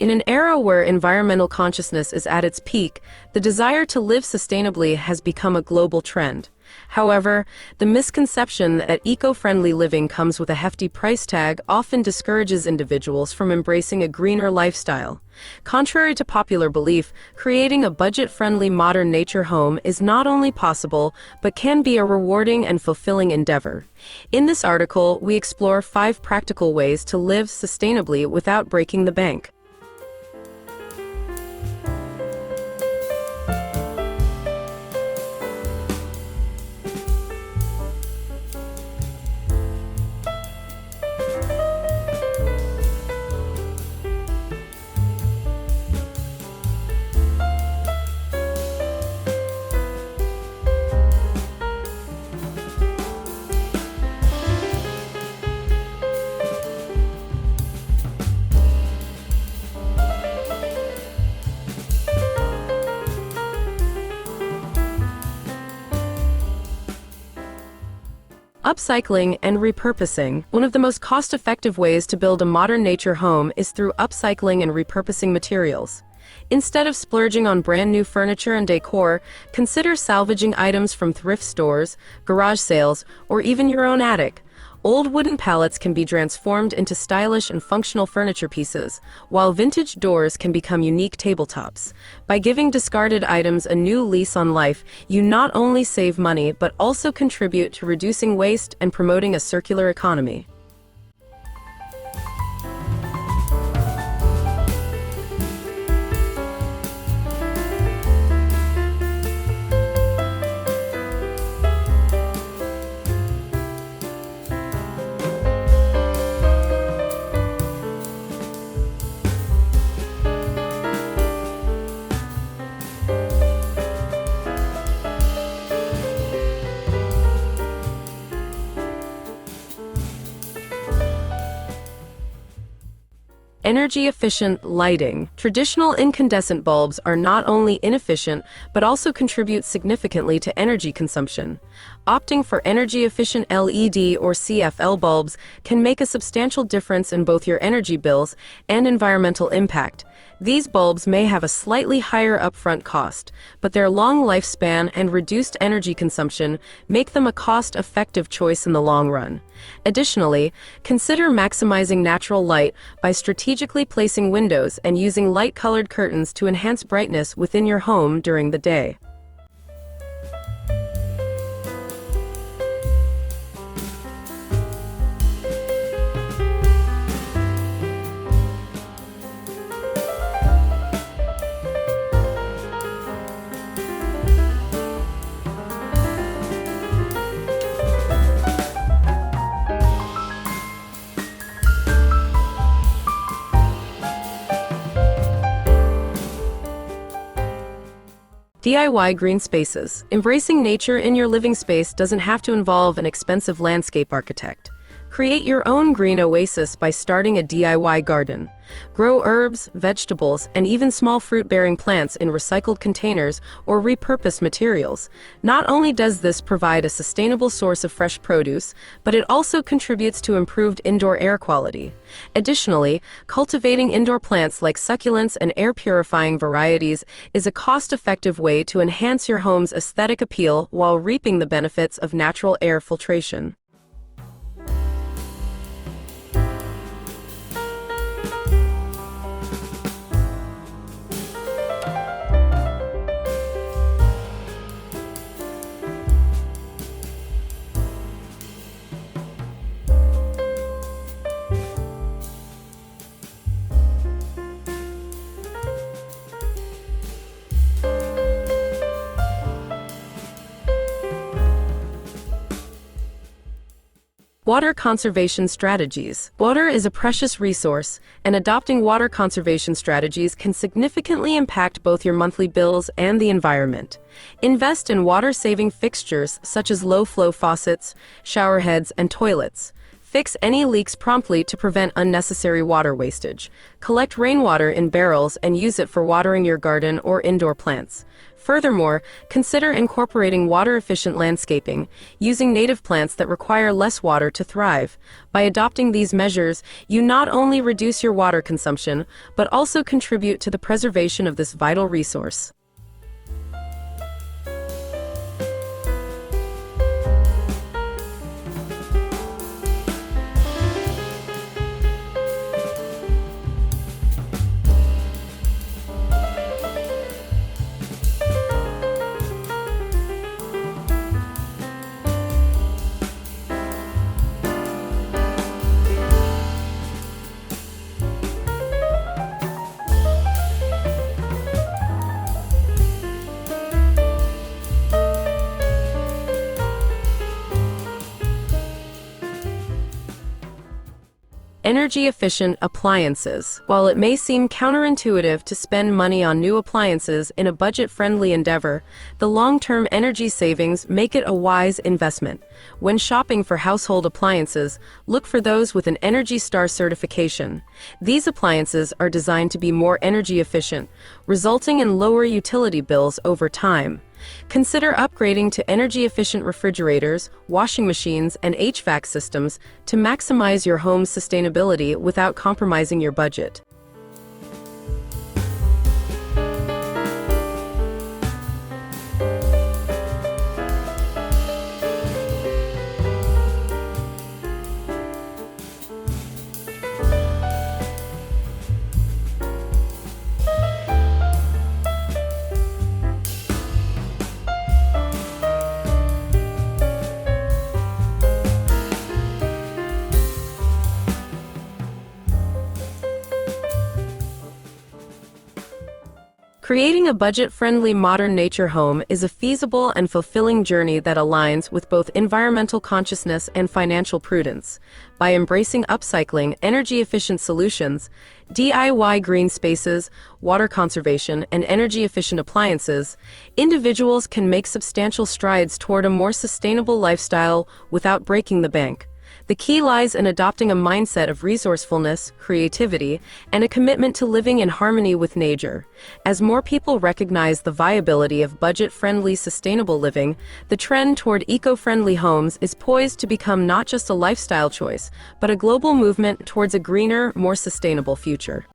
In an era where environmental consciousness is at its peak, the desire to live sustainably has become a global trend. However, the misconception that eco-friendly living comes with a hefty price tag often discourages individuals from embracing a greener lifestyle. Contrary to popular belief, creating a budget-friendly modern nature home is not only possible, but can be a rewarding and fulfilling endeavor. In this article, we explore 5 practical ways to live sustainably without breaking the bank. Upcycling and repurposing. One of the most cost-effective ways to build a modern nature home is through upcycling and repurposing materials. Instead of splurging on brand new furniture and decor, consider salvaging items from thrift stores, garage sales, or even your own attic. Old wooden pallets can be transformed into stylish and functional furniture pieces, while vintage doors can become unique tabletops. By giving discarded items a new lease on life, you not only save money but also contribute to reducing waste and promoting a circular economy. Energy-efficient lighting. Traditional incandescent bulbs are not only inefficient, but also contribute significantly to energy consumption. Opting for energy-efficient LED or CFL bulbs can make a substantial difference in both your energy bills and environmental impact. These bulbs may have a slightly higher upfront cost, but their long lifespan and reduced energy consumption make them a cost-effective choice in the long run. Additionally, consider maximizing natural light by strategically placing windows and using light-colored curtains to enhance brightness within your home during the day. DIY green spaces. Embracing nature in your living space doesn't have to involve an expensive landscape architect. Create your own green oasis by starting a DIY garden. Grow herbs, vegetables, and even small fruit-bearing plants in recycled containers or repurposed materials. Not only does this provide a sustainable source of fresh produce, but it also contributes to improved indoor air quality. Additionally, cultivating indoor plants like succulents and air-purifying varieties is a cost-effective way to enhance your home's aesthetic appeal while reaping the benefits of natural air filtration. Water conservation strategies. Water is a precious resource, and adopting water conservation strategies can significantly impact both your monthly bills and the environment. Invest in water-saving fixtures such as low-flow faucets, shower heads, and toilets. Fix any leaks promptly to prevent unnecessary water wastage. Collect rainwater in barrels and use it for watering your garden or indoor plants. Furthermore, consider incorporating water-efficient landscaping, using native plants that require less water to thrive. By adopting these measures, you not only reduce your water consumption, but also contribute to the preservation of this vital resource. Energy-efficient appliances. While it may seem counterintuitive to spend money on new appliances in a budget-friendly endeavor, the long-term energy savings make it a wise investment. When shopping for household appliances, look for those with an Energy Star certification. These appliances are designed to be more energy efficient, resulting in lower utility bills over time. Consider upgrading to energy-efficient refrigerators, washing machines, and HVAC systems to maximize your home's sustainability without compromising your budget. Creating a budget-friendly modern nature home is a feasible and fulfilling journey that aligns with both environmental consciousness and financial prudence. By embracing upcycling, energy-efficient solutions, DIY green spaces, water conservation, and energy-efficient appliances, individuals can make substantial strides toward a more sustainable lifestyle without breaking the bank. The key lies in adopting a mindset of resourcefulness, creativity, and a commitment to living in harmony with nature. As more people recognize the viability of budget-friendly, sustainable living, the trend toward eco-friendly homes is poised to become not just a lifestyle choice, but a global movement towards a greener, more sustainable future.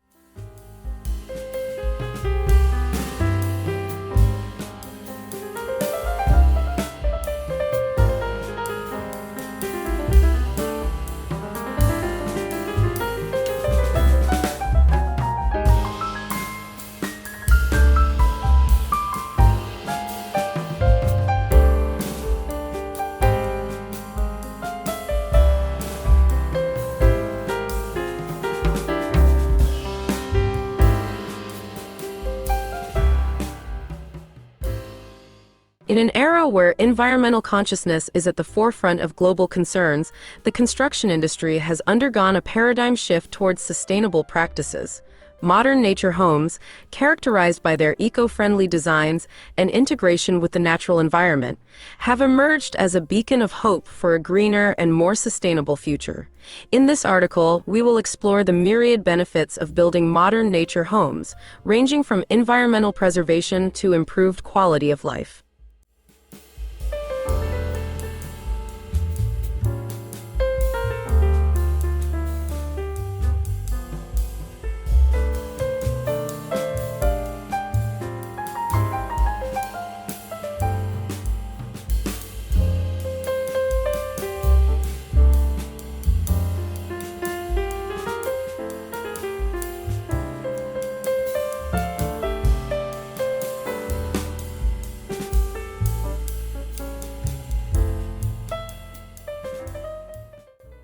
In an era where environmental consciousness is at the forefront of global concerns, the construction industry has undergone a paradigm shift towards sustainable practices. Modern nature homes, characterized by their eco-friendly designs and integration with the natural environment, have emerged as a beacon of hope for a greener and more sustainable future. In this article, we will explore the myriad benefits of building modern nature homes, ranging from environmental preservation to improved quality of life.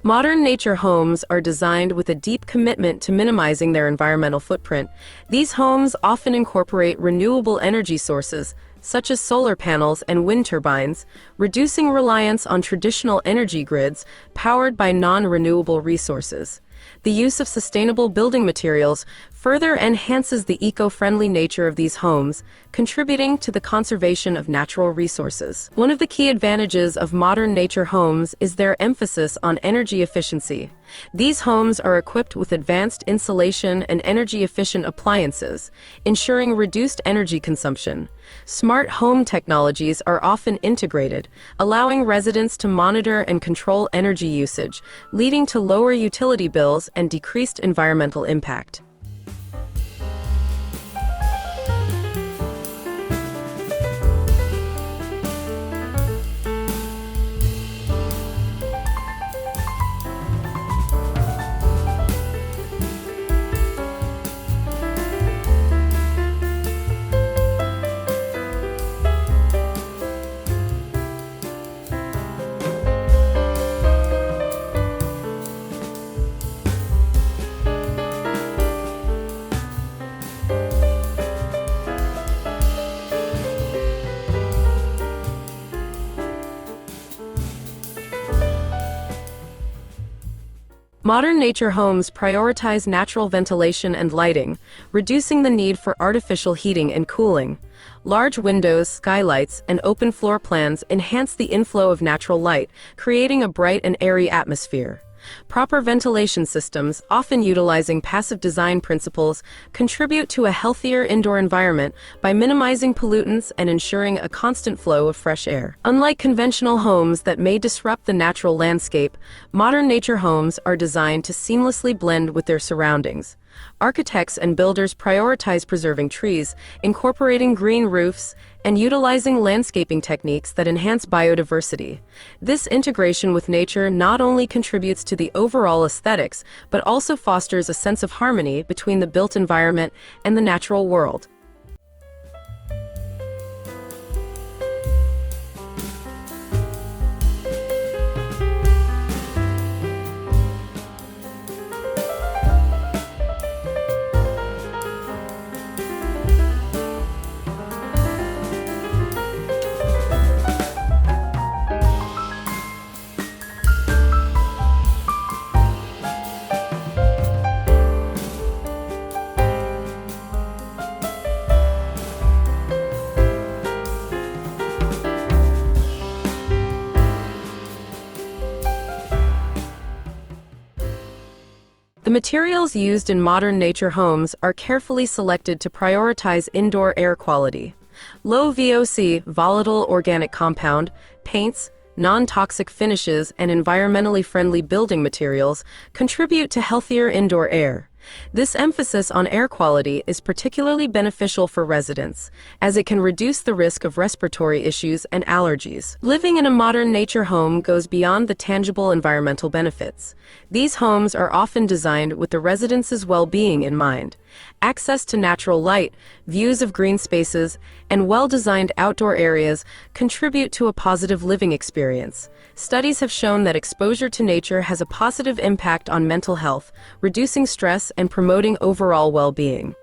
Modern nature homes are designed with a deep commitment to minimizing their environmental footprint. These homes often incorporate renewable energy sources, such as solar panels and wind turbines, reducing reliance on traditional energy grids powered by non-renewable resources. The use of sustainable building materials further enhances the eco-friendly nature of these homes, contributing to the conservation of natural resources. One of the key advantages of modern nature homes is their emphasis on energy efficiency. These homes are equipped with advanced insulation and energy-efficient appliances, ensuring reduced energy consumption. Smart home technologies are often integrated, allowing residents to monitor and control energy usage, leading to lower utility bills and decreased environmental impact. Modern nature homes prioritize natural ventilation and lighting, reducing the need for artificial heating and cooling. Large windows, skylights, and open floor plans enhance the inflow of natural light, creating a bright and airy atmosphere. Proper ventilation systems, often utilizing passive design principles, contribute to a healthier indoor environment by minimizing pollutants and ensuring a constant flow of fresh air. Unlike conventional homes that may disrupt the natural landscape, modern nature homes are designed to seamlessly blend with their surroundings. Architects and builders prioritize preserving trees, incorporating green roofs, and utilizing landscaping techniques that enhance biodiversity. This integration with nature not only contributes to the overall aesthetics, but also fosters a sense of harmony between the built environment and the natural world. The materials used in modern nature homes are carefully selected to prioritize indoor air quality. Low VOC, volatile organic compound, paints, non-toxic finishes, and environmentally friendly building materials contribute to healthier indoor air. This emphasis on air quality is particularly beneficial for residents, as it can reduce the risk of respiratory issues and allergies. Living in a modern nature home goes beyond the tangible environmental benefits. These homes are often designed with the residents' well-being in mind. Access to natural light, views of green spaces, and well-designed outdoor areas contribute to a positive living experience. Studies have shown that exposure to nature has a positive impact on mental health, reducing stress and promoting overall well-being.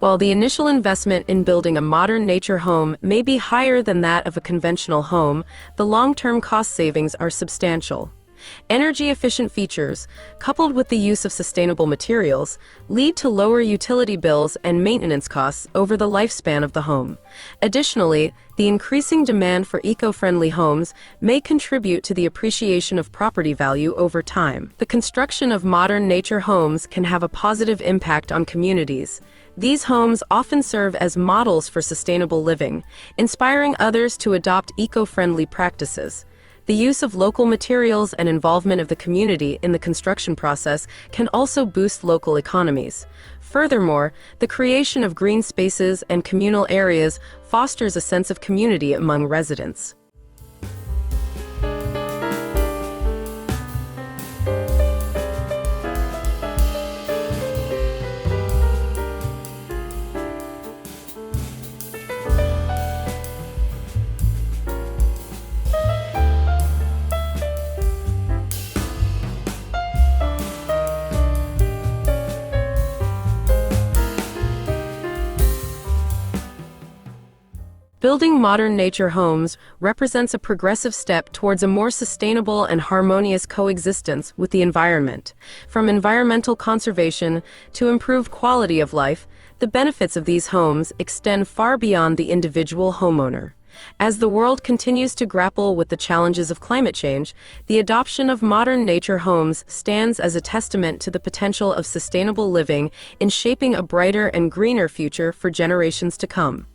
While the initial investment in building a modern nature home may be higher than that of a conventional home, the long-term cost savings are substantial. Energy-efficient features, coupled with the use of sustainable materials, lead to lower utility bills and maintenance costs over the lifespan of the home. Additionally, the increasing demand for eco-friendly homes may contribute to the appreciation of property value over time. The construction of modern nature homes can have a positive impact on communities. These homes often serve as models for sustainable living, inspiring others to adopt eco-friendly practices. The use of local materials and involvement of the community in the construction process can also boost local economies. Furthermore, the creation of green spaces and communal areas fosters a sense of community among residents. Building modern nature homes represents a progressive step towards a more sustainable and harmonious coexistence with the environment. From environmental conservation to improved quality of life, the benefits of these homes extend far beyond the individual homeowner. As the world continues to grapple with the challenges of climate change, the adoption of modern nature homes stands as a testament to the potential of sustainable living in shaping a brighter and greener future for generations to come.